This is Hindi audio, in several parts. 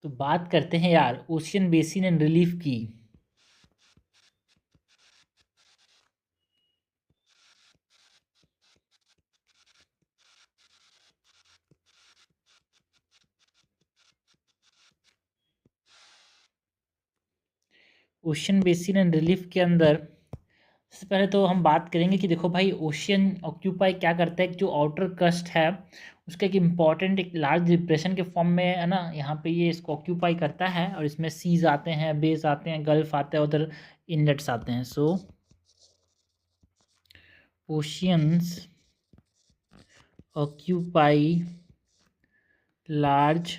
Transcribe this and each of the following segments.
तो बात करते हैं यार ओशियन बेसिन एंड रिलीफ की। ओशियन बेसिन एंड रिलीफ के अंदर सबसे पहले तो हम बात करेंगे कि देखो भाई ओशियन ऑक्यूपाई क्या करता है कि जो आउटर क्रस्ट है उसका एक इम्पॉर्टेंट एक लार्ज डिप्रेशन के फॉर्म में है ना, यहाँ पे ये इसको ऑक्यूपाई करता है और इसमें सीज आते हैं, बेस आते हैं, गल्फ आते हैं, उधर इनलेट्स आते हैं। So oceans occupy large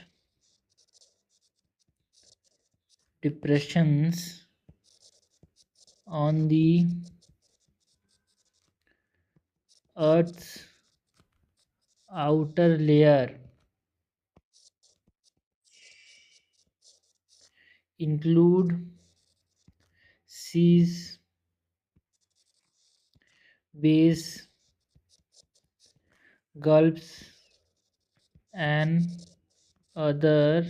depressions on the Earth's outer layer, include seas, bays, gulfs, and other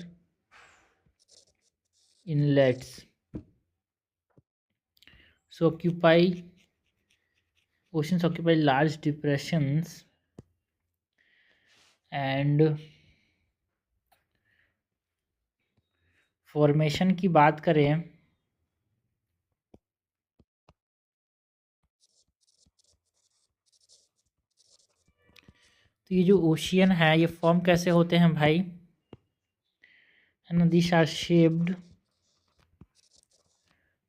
inlets. So oceans occupy large depressions and formation की बात करें तो ये जो ओशियन है ये फॉर्म कैसे होते हैं भाई, है ना। This are shaped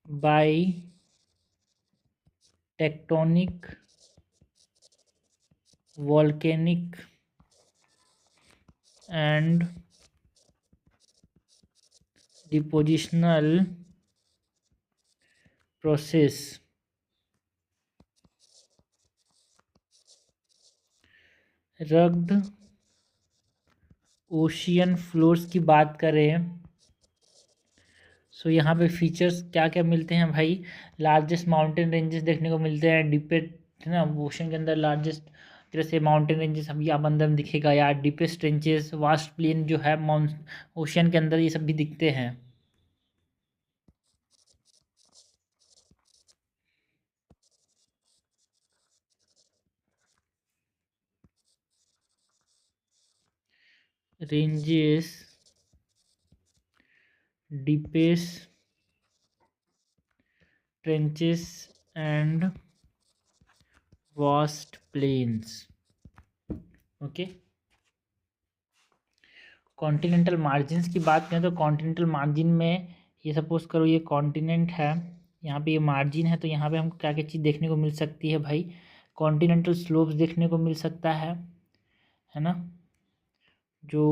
by tectonic volcanic and depositional process। Rugged ocean floors की बात करें सो यहाँ पे फीचर्स क्या क्या मिलते हैं भाई, लार्जेस्ट माउंटेन रेंजेस देखने को मिलते हैं, डिपेस्ट है ना ओशन के अंदर लार्जेस्ट तरह से माउंटेन रेंजेस अभी आप अंदर में दिखेगा यार, डीपेस्ट रेंजेस, वास्ट प्लेन जो है ओशियन के अंदर ये सब भी दिखते हैं। Ranges, deepest trenches and vast plains. Okay, continental margins की बात करें तो कॉन्टिनेंटल मार्जिन में ये सपोज करो ये कॉन्टिनेंट है, यहाँ पे ये मार्जिन है, तो यहाँ पे हम क्या क्या चीज़ देखने को मिल सकती है भाई, कॉन्टिनेंटल स्लोप्स देखने को मिल सकता है ना। जो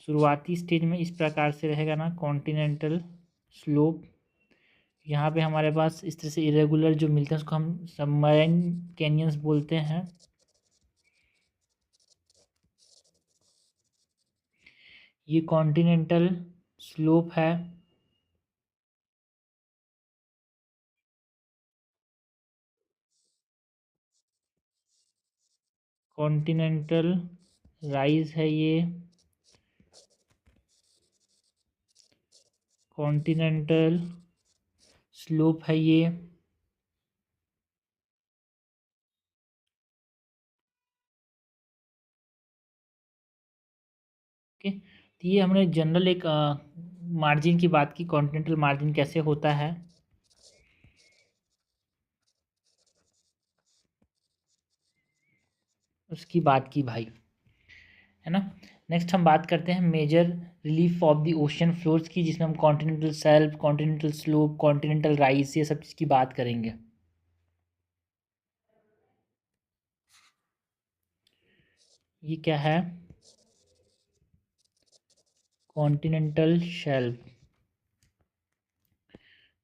शुरुआती स्टेज में इस प्रकार से रहेगा ना कॉन्टिनेंटल स्लोप, यहाँ पे हमारे पास इस तरह से इरेगुलर जो मिलते हैं उसको हम सबमरीन कैनियंस बोलते हैं। ये कॉन्टिनेंटल स्लोप है। कॉन्टिनेंटल राइज है ये, कॉन्टिनेंटल स्लोप है ये। ओके, तो ये हमने जनरल एक मार्जिन की बात की, कॉन्टिनेंटल मार्जिन कैसे होता है उसकी बात की भाई, है ना। नेक्स्ट हम बात करते हैं major relief of the ocean floors की, जिसमें हम continental shelf, continental slope, continental rise ये सब चीज़ की बात करेंगे। ये क्या है, कॉन्टिनेंटल शेल्फ,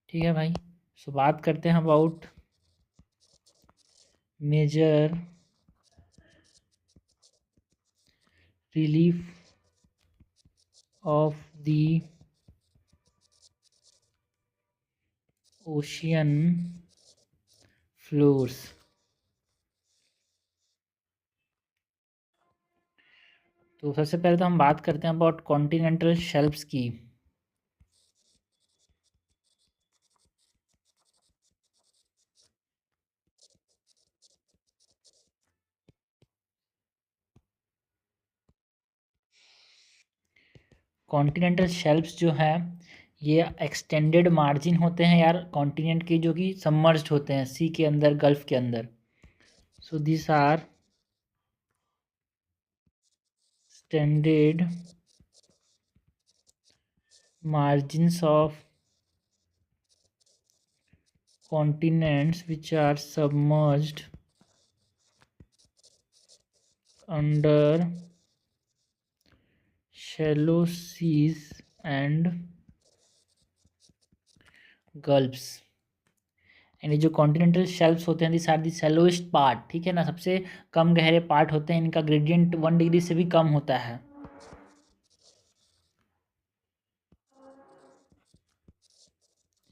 ठीक है भाई। सो बात करते हैं about major relief of the ocean floors. तो सबसे पहले तो हम बात करते हैं अबाउट कॉन्टिनेंटल शेल्फ्स की। कॉन्टिनेंटल शेल्फ्स जो हैं ये एक्सटेंडेड मार्जिन होते हैं यार कॉन्टिनेंट के, जो कि सबमर्ज्ड होते हैं सी के अंदर, गल्फ के अंदर। So this are extended margins of continents which are submerged under shallow seas and gulfs। यानी जो कॉन्टिनेंटल शेल्फ्स होते हैं, दिस आर दी शैलोएस्ट पार्ट, ठीक है ना, सबसे कम गहरे पार्ट होते हैं, इनका ग्रेडियंट 1 डिग्री से भी कम होता है।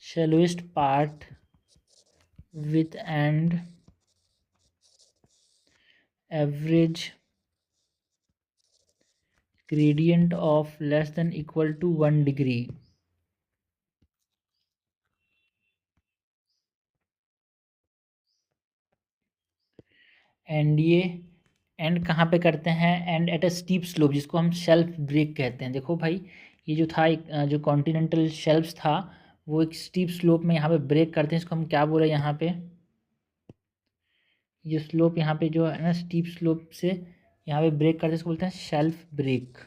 shallowest part with an average gradient of less than equal to 1 degree। And ये एंड कहाँ पे करते हैं? And at a steep slope, जिसको हम शेल्फ ब्रेक कहते हैं। देखो भाई, ये जो था एक जो कॉन्टिनेंटल शेल्फ्स था वो एक स्टीप स्लोप में यहाँ पे ब्रेक करते हैं। इसको हम क्या बोले यहाँ पे? ये स्लोप यहाँ पे जो है ना, स्टीप स्लोप से यहाँ पे ब्रेक करते हैं, इसको बोलते हैं शेल्फ ब्रेक।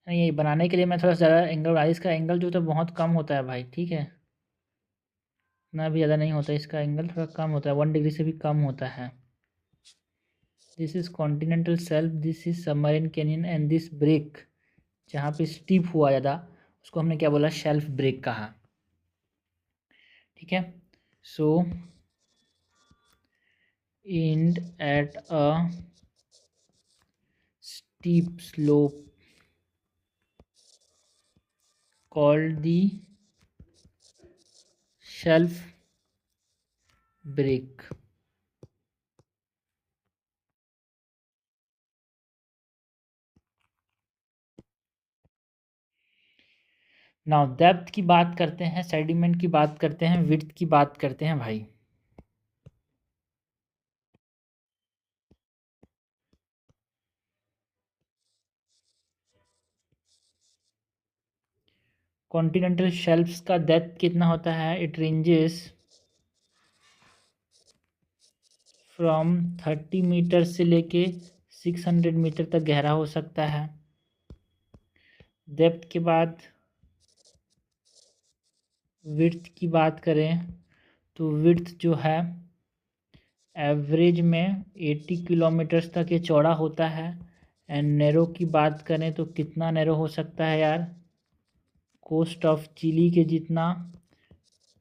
ये बनाने के लिए मैं थोड़ा सा ज़्यादा एंगल बना, इसका एंगल जो होता है बहुत कम होता है भाई, ठीक है, इतना भी ज़्यादा नहीं होता, इसका एंगल थोड़ा कम होता है, 1 डिग्री से भी कम होता है। This is continental shelf, this is submarine canyon and this break जहाँ पे स्टीप हुआ ज़्यादा उसको हमने क्या बोला? शेल्फ ब्रेक कहा, ठीक है। So and at a steep slope called the shelf break। Now depth की बात करते हैं, सेडिमेंट की बात करते हैं, विड्थ की बात करते हैं भाई। कॉन्टिनेंटल शेल्फ्स का डेप्थ कितना होता है? इट रेंजेस फ्रॉम 30 मीटर से लेके 600 मीटर तक गहरा हो सकता है। डेप्थ के बाद विड्थ की बात करें तो विड्थ जो है एवरेज में 80 किलोमीटर्स तक ये चौड़ा होता है। एंड नैरो की बात करें तो कितना नैरो हो सकता है यार? कोस्ट ऑफ चिली के जितना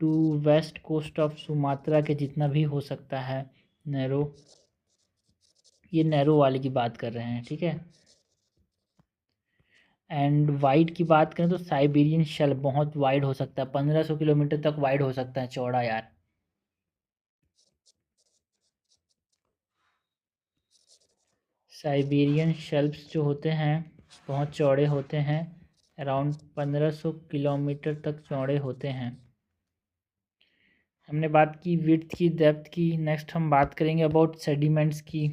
to west coast of Sumatra के जितना भी हो सकता है नैरो। ये नैरो वाले की बात कर रहे हैं, ठीक है। एंड वाइड की बात करें तो साइबेरियन शेल्फ बहुत वाइड हो सकता है, 1500 किलोमीटर तक वाइड हो सकता है, चौड़ा यार। साइबेरियन शेल्फ्स जो होते हैं बहुत चौड़े होते हैं, अराउंड 1500 किलोमीटर तक चौड़े होते हैं। हमने बात की विड्थ की, डेप्थ की। नेक्स्ट हम बात करेंगे अबाउट सेडिमेंट्स की।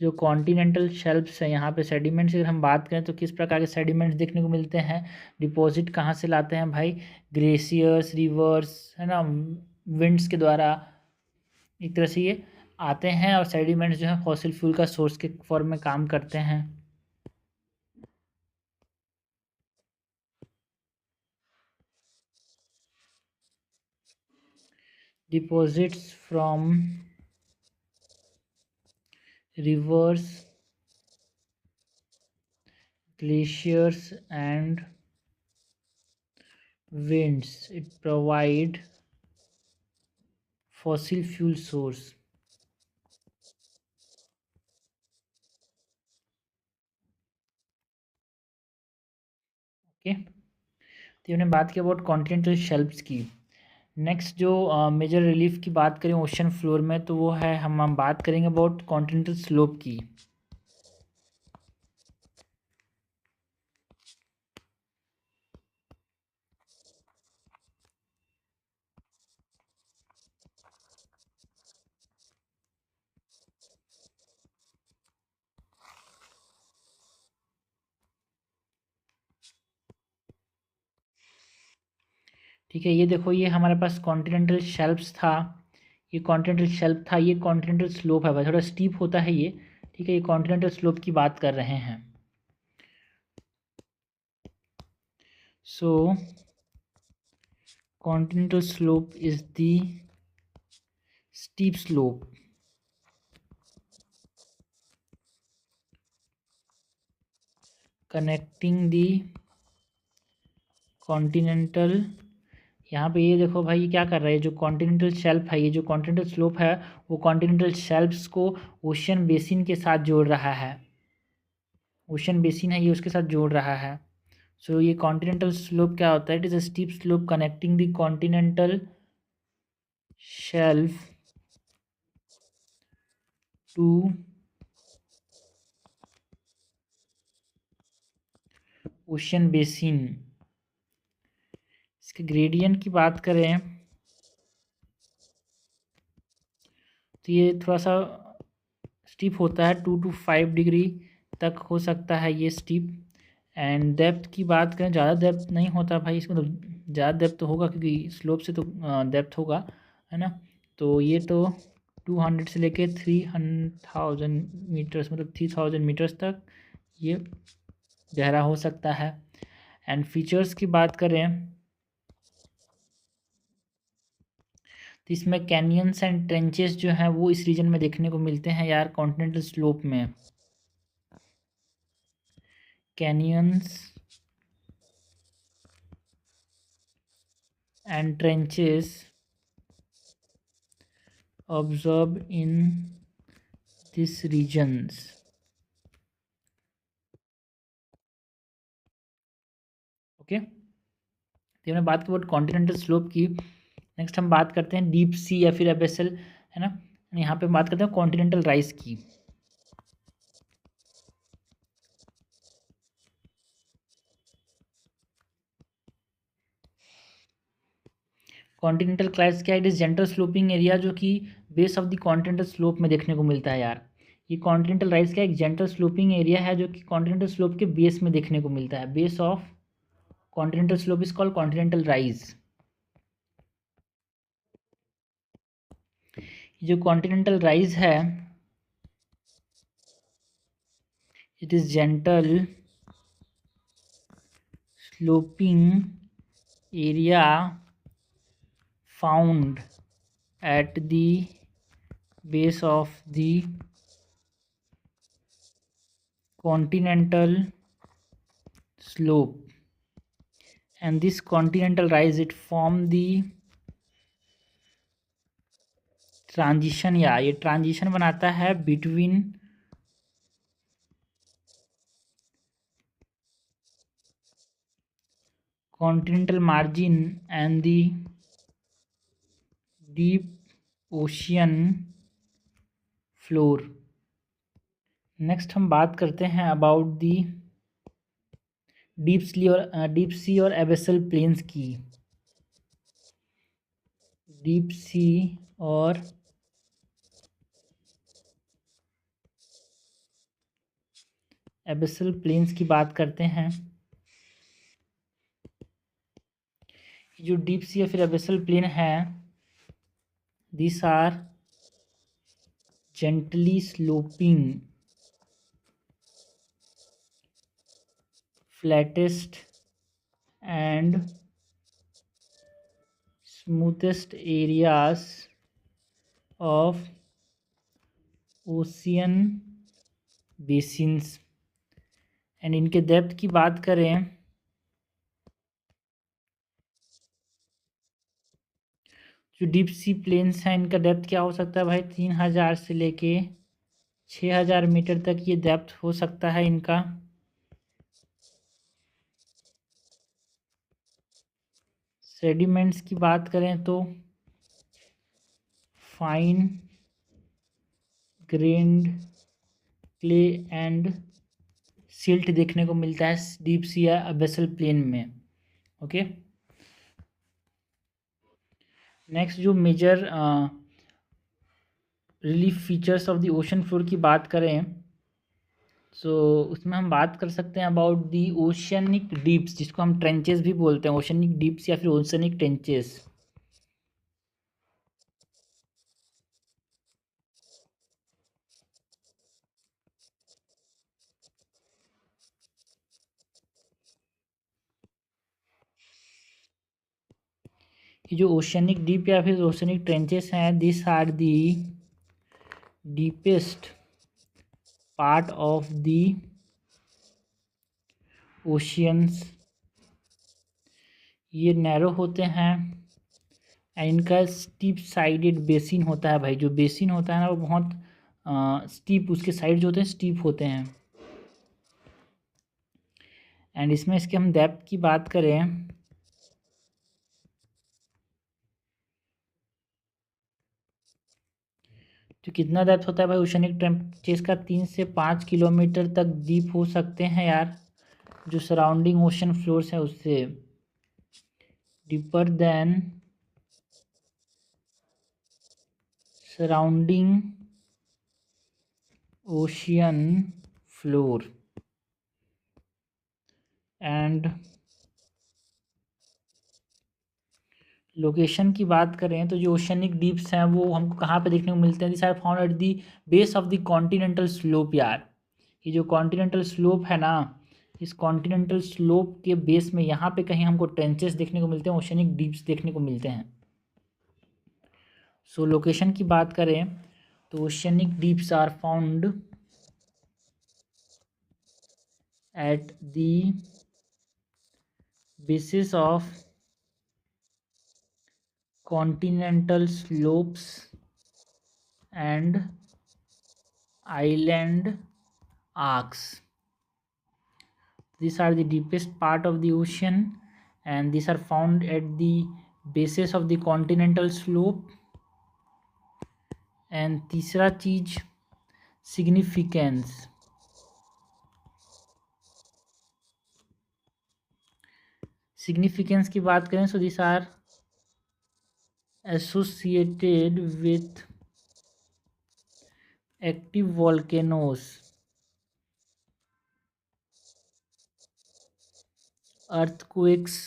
जो कॉन्टिनेंटल शेल्फ्स हैं यहाँ पे सेडिमेंट्स की अगर हम बात करें तो किस प्रकार के सेडिमेंट्स देखने को मिलते हैं? डिपॉजिट कहाँ से लाते हैं भाई? ग्लेशियर्स, रिवर्स, है ना, विंड्स के द्वारा एक तरह से ये आते हैं। और सेडिमेंट्स जो है फॉसिल फ्यूल का सोर्स के फॉर्म में काम करते हैं। Deposits from reverse, glaciers and winds, it provide fossil fuel source। Okay, तो हमने बात की अबाउट कॉन्टिनेंटल शेल्फ्स की। नेक्स्ट जो मेजर रिलीफ की बात करें ओशन फ्लोर में, तो वो है हम बात करेंगे अबाउट कॉन्टिनेंटल स्लोप की। ठीक है, ये देखो, ये हमारे पास कॉन्टिनेंटल शेल्फ्स था, ये कॉन्टिनेंटल शेल्फ था, ये कॉन्टिनेंटल स्लोप है भाई, थोड़ा स्टीप होता है ये। ठीक है, ये कॉन्टिनेंटल स्लोप की बात कर रहे हैं। So continental slope is the steep slope connecting the continental, यहाँ पे ये देखो भाई, ये क्या कर रहा है, जो कॉन्टिनेंटल शेल्फ है, ये जो कॉन्टिनेंटल स्लोप है, वो कॉन्टिनेंटल शेल्फ्स को ओशियन बेसिन के साथ जोड़ रहा है। ओशियन बेसिन है ये, उसके साथ जोड़ रहा है। सो ये कॉन्टिनेंटल स्लोप क्या होता है, it is a steep slope connecting the continental shelf to ocean basin. इसके ग्रेडियंट की बात करें तो ये थोड़ा सा स्टीप होता है, 2 to 5 डिग्री तक हो सकता है ये स्टीप। एंड डेप्थ की बात करें, ज़्यादा डेप्थ नहीं होता भाई इसमें, तो ज़्यादा डेप्थ तो होगा क्योंकि स्लोप से तो डेप्थ होगा, है ना। तो ये तो 200 से लेके 300,000 मीटर्स, मतलब 3,000 मीटर्स तक ये गहरा हो सकता है। एंड फीचर्स की बात करें तो इसमें कैनियंस एंड ट्रेंचेस जो हैं वो इस रीजन में देखने को मिलते हैं यार, कॉन्टिनेंटल स्लोप में। Canyons and trenches observed in these regions। Okay, तो हमने बात की अबाउट कॉन्टिनेंटल स्लोप की। नेक्स्ट हम बात करते हैं डीप सी या फिर एबेसल, है ना। यहाँ पे बात करते हैं कॉन्टिनेंटल राइज की। कॉन्टिनेंटल क्लाइस क्या, it is gentle sloping area जो कि base of the continental slope में देखने को मिलता है यार। ये कॉन्टिनेंटल राइज का एक जेंटल स्लोपिंग एरिया है जो कि कॉन्टिनेंटल स्लोप के बेस में देखने को मिलता है। Base of continental slope is called continental rise. जो कॉन्टिनेंटल राइज है, it is gentle sloping area found at the base of the continental slope, and this continental rise it form the transition, या ये ट्रांजिशन बनाता है between continental margin and the deep ocean floor। Next हम बात करते हैं अबाउट दी डीप सी और एबेसल प्लेन्स की। डीप सी और एबेसल प्लेन्स की बात करते हैं। जो डीप सी या फिर एबेसल प्लेन है, this are gently sloping flattest and smoothest areas of ocean basins. And इनके डेप्थ की बात करें, जो डीप सी प्लेन्स हैं इनका डेप्थ क्या हो सकता है भाई, 3,000 से लेके 6,000 मीटर तक ये डेप्थ हो सकता है इनका। सेडिमेंट्स की बात करें तो fine grained clay and silt देखने को मिलता है डीप सी या अबेसल प्लेन में। ओके, नेक्स्ट जो major relief features of the ocean floor की बात करें सो उसमें हम बात कर सकते हैं अबाउट दी ओशनिक डीप्स, जिसको हम ट्रेंचेस भी बोलते हैं, ओशनिक डीप्स या फिर ओशनिक ट्रेंचेस। ये जो ओशनिक डीप या फिर ओशनिक ट्रेंचेस हैं, this are the deepest part of the oceans. ये नैरो होते हैं एंड इनका स्टीप साइडेड बेसिन होता है भाई। जो बेसिन होता है ना वो बहुत स्टीप, उसके साइड जो होते हैं स्टीप होते हैं। एंड इसमें इसके हम डेप्थ की बात करें तो कितना डेप्थ होता है भाई ओशनिक ट्रेंचेस का? 3 से 5 किलोमीटर तक डीप हो सकते हैं यार, जो सराउंडिंग ओशन फ्लोर्स है उससे deeper than surrounding ocean floor. And location की बात करें तो जो ओशनिक डीप्स हैं वो हमको कहाँ पे देखने को मिलते हैं? This are found at the base of the continental slope यार। ये जो कॉन्टिनेंटल स्लोप है ना, इस कॉन्टिनेंटल स्लोप के बेस में यहाँ पे कहीं हमको ट्रेंचेस देखने को मिलते हैं, ओशनिक डीप्स देखने को मिलते हैं। सो लोकेशन की बात करें तो oceanic deeps are found at the basis of continental slopes and island arcs. These are the deepest part of the ocean and these are found at the bases of the continental slope. And तीसरा चीज significance, significance की बात करें so these are associated with active volcanoes, earthquakes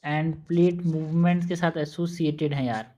end plate movements के साथ एसोसिएटेड हैं यार।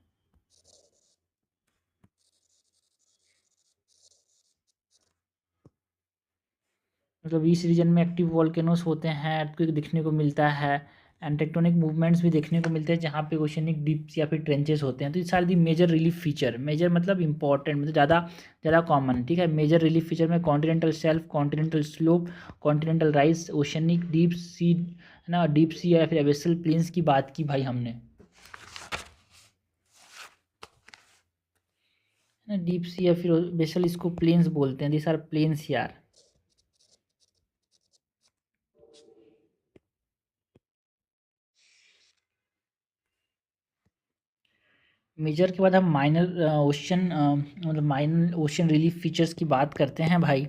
मतलब इस रीजन में एक्टिव वॉल्केनोस होते हैं, earthquake दिखने को मिलता है एंड टेक्टोनिक मूवमेंट्स भी देखने को मिलते हैं जहाँ पे ओशनिक डिप्स या फिर ट्रेंचेस होते हैं। तो ये सारी the major relief feature, major मतलब इंपॉर्टेंट, मतलब ज़्यादा ज़्यादा कॉमन, ठीक है। मेजर रिलीफ फीचर में continental shelf, continental slope, continental rise, oceanic deep sea है ना, डीप सी या फिर एबेसल प्लेन्स की बात की भाई हमने, है ना। डीप सी या फिर एबेसल इसको प्लेन्स बोलते हैं, दिस आर प्लेन्स यार। मेजर के बाद हम माइनर ओशन मतलब माइनर ओशन रिलीफ फीचर्स की बात करते हैं भाई।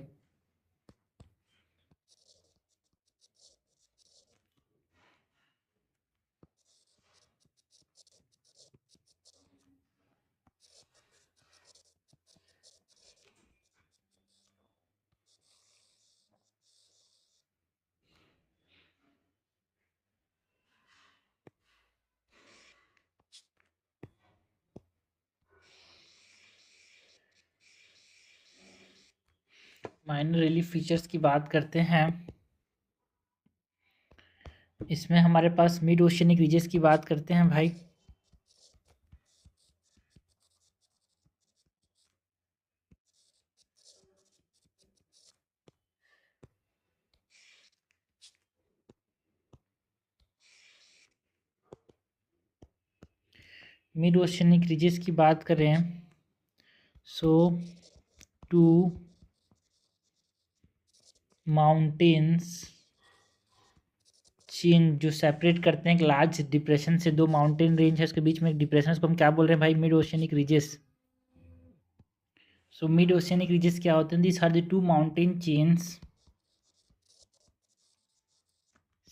माइनर रिलीफ फीचर्स की बात करते हैं, इसमें हमारे पास मिड ओशियनिक रीजेस की बात करते हैं भाई। मिड ओशियनिक रीजेस की बात करें सो टू माउंटेन्स चेन जो सेपरेट करते हैं एक लार्ज डिप्रेशन से, दो माउंटेन रेंज है उसके बीच में एक डिप्रेशन, उसको हम क्या बोल रहे हैं भाई? Mid oceanic ridges. So mid oceanic ridges क्या होते हैं? This are the two mountain chains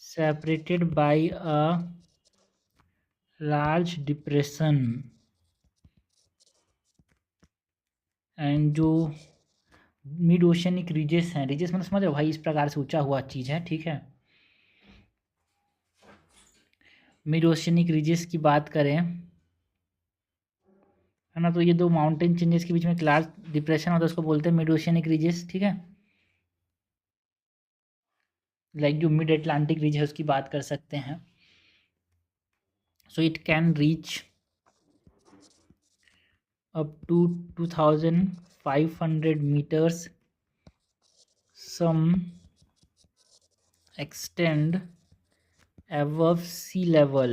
separated by a large depression, and जो मिड ओशियनिक रीजेस हैं, रीजेस मतलब समझ रहे हो भाई, इस प्रकार से ऊंचा हुआ चीज़ है, ठीक है। मिड ओशियनिक रीजेस की बात करें, है ना, तो ये दो माउंटेन चेंजेस के बीच में एक लार्ज डिप्रेशन होता है, उसको बोलते हैं मिड ओशियनिक रीजेस, ठीक है। लाइक जो मिड अटलांटिक रीज है उसकी बात कर सकते हैं। So it can reach up to 2500 meters, some extend above sea level,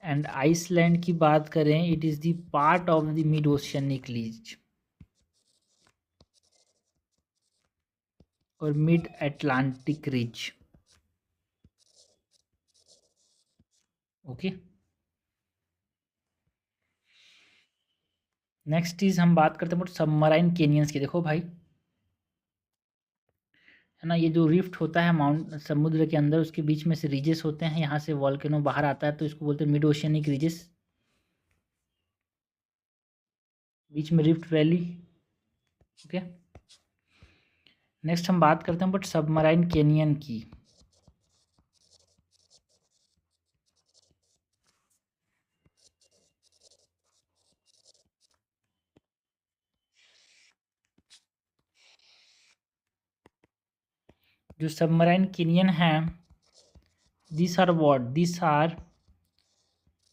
and Iceland की बात करें, it is the part of the mid oceanic ridge और mid Atlantic ridge. Okay, next चीज हम बात करते हैं सबमराइन कैनियंस की। देखो भाई, है ना, ये जो रिफ्ट होता है माउंट समुद्र के अंदर, उसके बीच में से रीजेस होते हैं, यहाँ से वॉल्केनो बाहर आता है, तो इसको बोलते हैं मिड ओशियनिक रीजेस, बीच में रिफ्ट वैली। ओके, नेक्स्ट हम बात करते हैं सबमराइन कैनियन की। जो सबमराइन कैनियन है, this are what? This are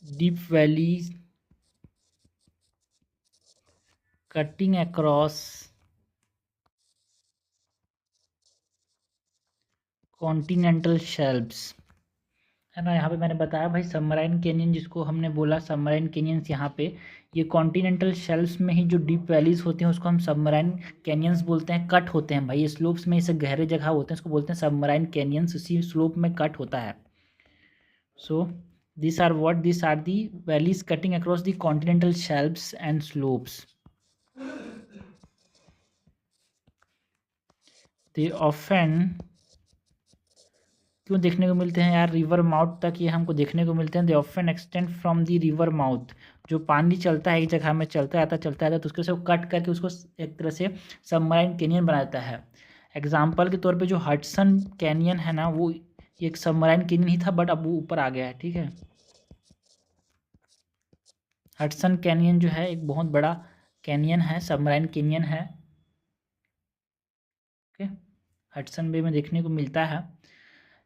deep valleys cutting across continental shelves, है ना। यहाँ पे मैंने बताया भाई सबमराइन कैनियन, जिसको हमने बोला सबमराइन कैनियंस, यहाँ पे ये कॉन्टिनेंटल शेल्व्स में ही जो डीप वैलीज होते हैं उसको हम सबमराइन कैनियंस बोलते हैं। कट होते हैं भाई, ये स्लोप्स में इसे गहरे जगह होते हैं, उसको बोलते हैं सबमराइन कैनियंस, उसी स्लोप में कट होता है। So this are what? This are the valleys cutting across the continental shelves and slopes. They often क्यों देखने को मिलते हैं यार? रिवर माउथ तक ये हमको देखने को मिलते हैं। They often extend from the river mouth, जो पानी चलता है एक जगह में, चलता आता तो उसके से वो कट करके उसको एक तरह से सबमराइन कैनियन बना देता है। एग्जाम्पल के तौर पे जो हडसन कैनियन है ना, वो एक सबमराइन कैनियन ही था, बट अब वो ऊपर आ गया है, ठीक है। हडसन कैनियन जो है एक बहुत बड़ा कैनियन है, सबमराइन कैनियन है। ओके, हडसन बे में देखने को मिलता है।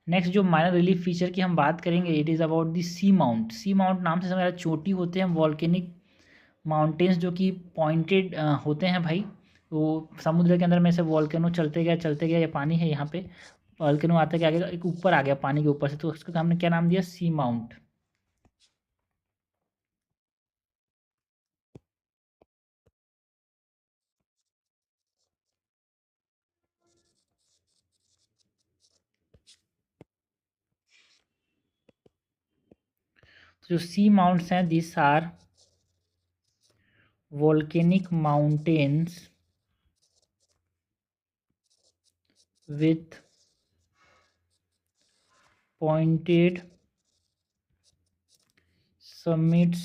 नेक्स्ट जो माइनर रिलीफ फीचर की हम बात करेंगे, it is about the sea mount. Sea mount नाम से समझ, चोटी होते हैं वॉल्केनिक माउंटेन्स जो कि पॉइंटेड होते हैं भाई। वो समुद्र के अंदर में से वॉल्केनो चलते गया, ये पानी है यहाँ पे, वॉल्केनो आता गया आगे, एक ऊपर आ गया पानी के ऊपर से, तो उसका हमने क्या नाम दिया? Sea mount. तो जो सी माउंट्स हैं, this are volcanic mountains with pointed summits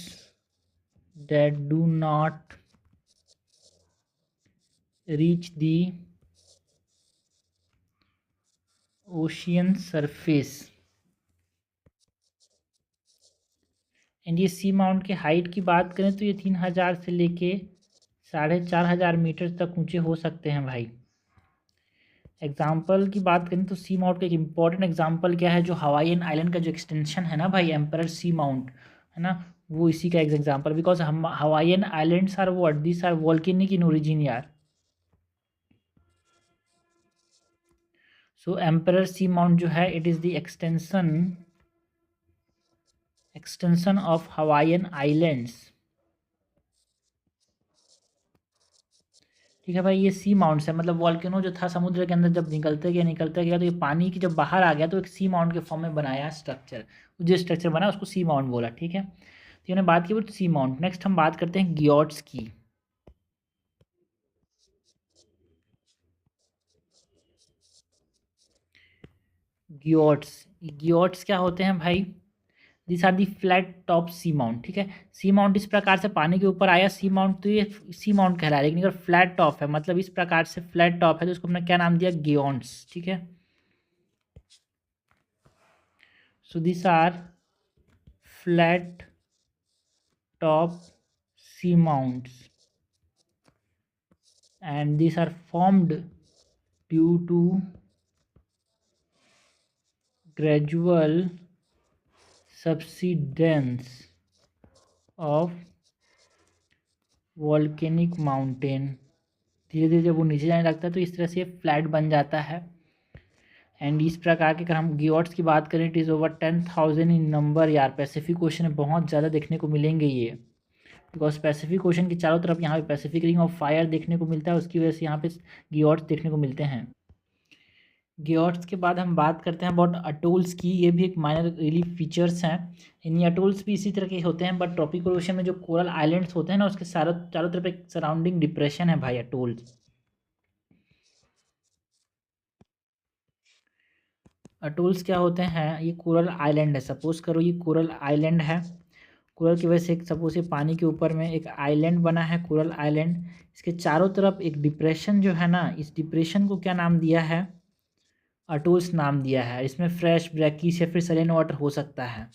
that do not reach the ocean surface, and ये सी माउंट के हाइट की बात करें तो ये 3000 से लेके 4500 मीटर तक ऊंचे हो सकते हैं भाई। एग्जाम्पल की बात करें तो सी माउंट का एक इम्पॉर्टेंट एग्जाम्पल क्या है? जो हवाईयन आइलैंड का जो एक्सटेंशन है ना भाई, एम्परर सी माउंट, है ना, वो इसी का एक एग्जाम्पल, बिकॉज हम Hawaiian islands are what? This are volcanic in origin यार। सो एम्परर सी माउंट जो है, it is the extension of Hawaiian islands, ठीक है भाई, ये सी माउंट्स है, मतलब वॉल्केनो जो था समुद्र के अंदर जब निकलते गया तो ये पानी की जब बाहर आ गया तो एक सी माउंट के फॉर्म में बनाया स्ट्रक्चर, जो स्ट्रक्चर बना उसको सी माउंट बोला। ठीक है, तो हमने बात की वो सी माउंट। नेक्स्ट हम बात करते हैं ग्योट्स की। ग्योट्स, ग्योट्स क्या होते हैं भाई? This are the flat top sea mount. ठीक है, सी माउंट इस प्रकार से पानी के ऊपर आया सी माउंट, तो ये सी माउंट कहला है। लेकिन अगर फ्लैट टॉप है, मतलब इस प्रकार से फ्लैट टॉप है, तो उसको हमने क्या नाम दिया? गियोन्स। ठीक है, so this are flat top sea mounts and these are formed due to gradual subsidence of volcanic mountain। धीरे धीरे जब वो नीचे जाने लगता है तो इस तरह से फ्लैट बन जाता है। एंड इस प्रकार के अगर हम गियोट्स की बात करें, it is over 10,000 in number. यार पैसिफिक ओशन में बहुत ज़्यादा देखने को मिलेंगे ये, बिकॉज पैसिफिक ओशन के चारों तरफ यहाँ पे पैसिफिक रिंग ऑफ फायर देखने को मिलता है, उसकी वजह से यहाँ पे गियोट्स देखने को मिलते हैं। गियोट्स के बाद हम बात करते हैं अबाउट अटोल्स की। ये भी एक माइनर रिलीफ फीचर्स हैं। इन अटोल्स भी इसी तरह के होते हैं, बट ट्रॉपिकल ओशन में जो कोरल आइलैंड्स होते हैं ना, उसके चारों तरफ एक सराउंडिंग डिप्रेशन है भाई, अटोल्स। अटोल्स क्या होते हैं? ये कोरल आइलैंड है। सपोज करो ये कोरल आइलैंड है, कोरल की वजह से एक सपोज ये पानी के ऊपर में एक आइलैंड बना है, कोरल आइलैंड। इसके चारों तरफ एक डिप्रेशन जो है ना, इस डिप्रेशन को क्या नाम दिया है? अटोल्स नाम दिया है। इसमें फ्रेश, ब्रैकिश या फिर सैलिन वाटर हो सकता है।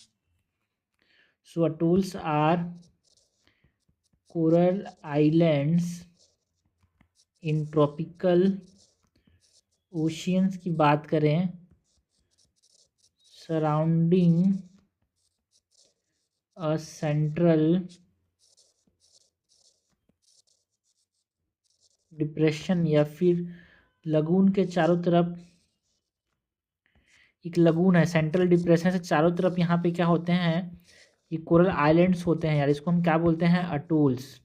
So atolls are coral islands in tropical oceans की बात करें, सराउंडिंग अ सेंट्रल डिप्रेशन, या फिर लगून के चारों तरफ एक लगून है। सेंट्रल डिप्रेशन से चारों तरफ यहाँ पे क्या होते हैं? ये कोरल आइलैंड्स होते हैं यार, इसको हम क्या बोलते हैं? अटोल्स।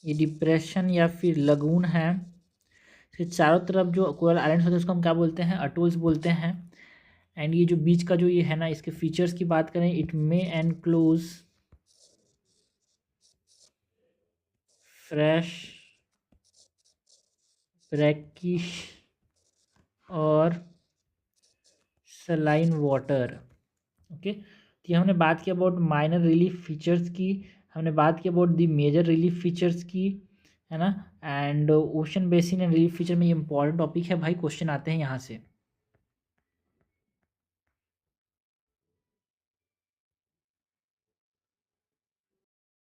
ये डिप्रेशन या फिर लगून है, इसके चारों तरफ जो कोरल आइलैंड्स होते हैं उसको हम क्या बोलते हैं? अटोल्स बोलते हैं। एंड ये जो बीच का जो ये है ना, इसके फीचर्स की बात करें, it may enclose fresh, brackish और सलाइन वाटर। ओके, तो ये हमने बात की अबाउट माइनर रिलीफ फीचर्स की, हमने बात की about the major relief features की, है ना। And ocean basin and relief feature में ये इंपॉर्टेंट टॉपिक है भाई, क्वेश्चन आते हैं यहाँ से।